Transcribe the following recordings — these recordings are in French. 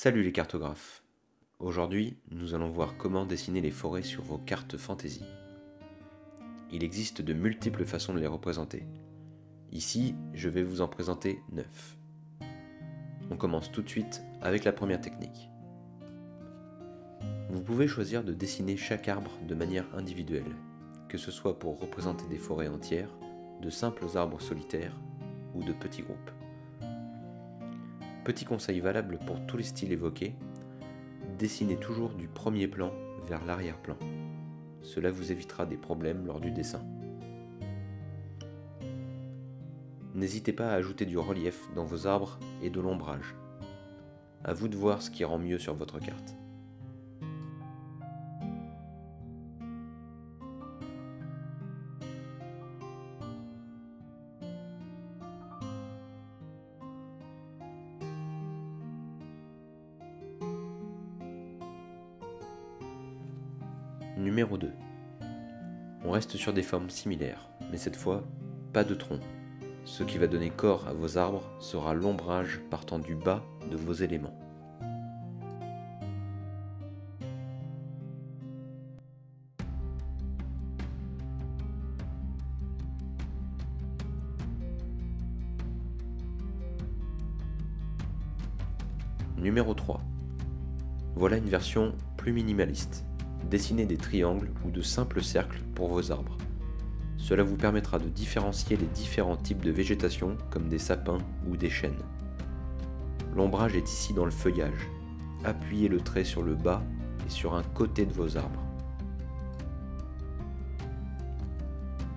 Salut les cartographes. Aujourd'hui, nous allons voir comment dessiner les forêts sur vos cartes fantasy. Il existe de multiples façons de les représenter. Ici, je vais vous en présenter 9. On commence tout de suite avec la première technique. Vous pouvez choisir de dessiner chaque arbre de manière individuelle, que ce soit pour représenter des forêts entières, de simples arbres solitaires ou de petits groupes. Petit conseil valable pour tous les styles évoqués, dessinez toujours du premier plan vers l'arrière-plan. Cela vous évitera des problèmes lors du dessin. N'hésitez pas à ajouter du relief dans vos arbres et de l'ombrage. À vous de voir ce qui rend mieux sur votre carte. Numéro 2. On reste sur des formes similaires, mais cette fois, pas de tronc. Ce qui va donner corps à vos arbres sera l'ombrage partant du bas de vos éléments. Numéro 3. Voilà une version plus minimaliste. Dessinez des triangles ou de simples cercles pour vos arbres. Cela vous permettra de différencier les différents types de végétation comme des sapins ou des chênes. L'ombrage est ici dans le feuillage. Appuyez le trait sur le bas et sur un côté de vos arbres.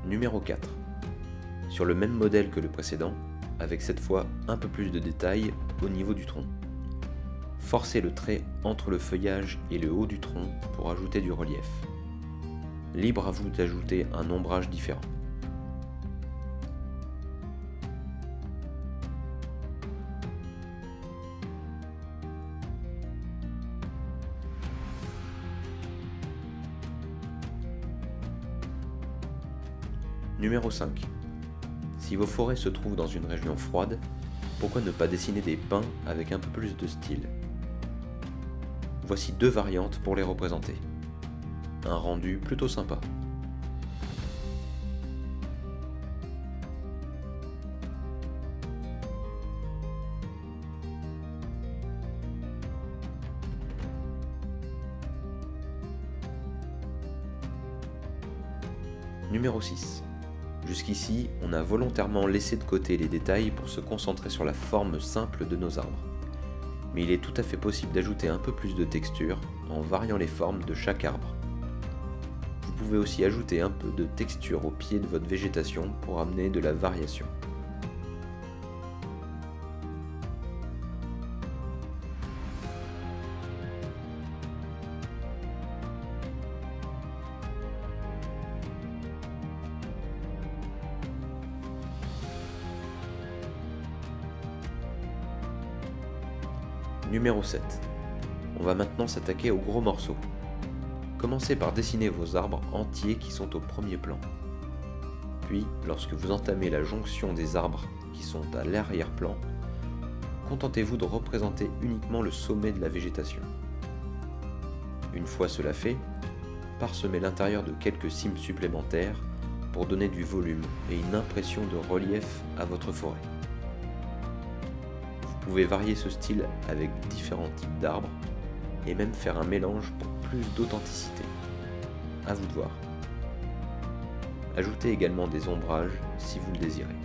Numéro 4. Sur le même modèle que le précédent, avec cette fois un peu plus de détails au niveau du tronc. Forcez le trait entre le feuillage et le haut du tronc pour ajouter du relief. Libre à vous d'ajouter un ombrage différent. Numéro 5. Si vos forêts se trouvent dans une région froide, pourquoi ne pas dessiner des pins avec un peu plus de style ? Voici 2 variantes pour les représenter. Un rendu plutôt sympa. Numéro 6. Jusqu'ici, on a volontairement laissé de côté les détails pour se concentrer sur la forme simple de nos arbres. Mais il est tout à fait possible d'ajouter un peu plus de texture en variant les formes de chaque arbre. Vous pouvez aussi ajouter un peu de texture au pied de votre végétation pour amener de la variation. Numéro 7. On va maintenant s'attaquer aux gros morceaux. Commencez par dessiner vos arbres entiers qui sont au premier plan. Puis, lorsque vous entamez la jonction des arbres qui sont à l'arrière-plan, contentez-vous de représenter uniquement le sommet de la végétation. Une fois cela fait, parsemez l'intérieur de quelques cimes supplémentaires pour donner du volume et une impression de relief à votre forêt. Vous pouvez varier ce style avec différents types d'arbres et même faire un mélange pour plus d'authenticité. À vous de voir. Ajoutez également des ombrages si vous le désirez.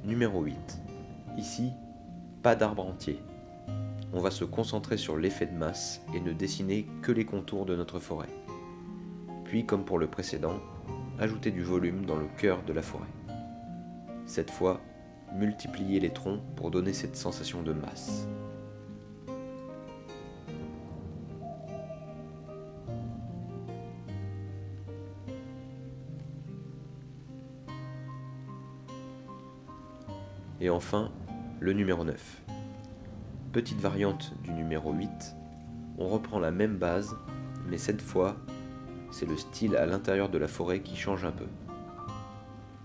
Numéro 8. Ici, pas d'arbre entier. On va se concentrer sur l'effet de masse et ne dessiner que les contours de notre forêt. Puis, comme pour le précédent, ajoutez du volume dans le cœur de la forêt. Cette fois, multipliez les troncs pour donner cette sensation de masse. Et enfin, le numéro 9. Petite variante du numéro 8, on reprend la même base, mais cette fois, c'est le style à l'intérieur de la forêt qui change un peu.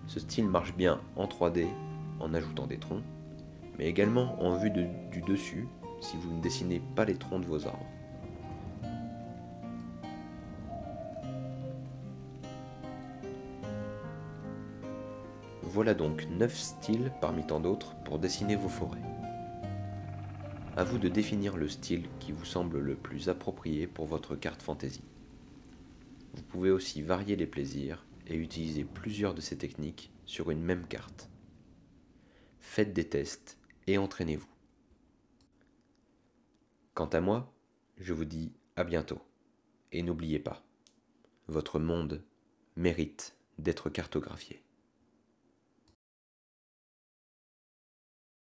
Ce style marche bien en 3D, en ajoutant des troncs, mais également en vue du dessus, si vous ne dessinez pas les troncs de vos arbres. Voilà donc 9 styles parmi tant d'autres pour dessiner vos forêts. À vous de définir le style qui vous semble le plus approprié pour votre carte fantasy. Vous pouvez aussi varier les plaisirs et utiliser plusieurs de ces techniques sur une même carte. Faites des tests et entraînez-vous. Quant à moi, je vous dis à bientôt. Et n'oubliez pas, votre monde mérite d'être cartographié.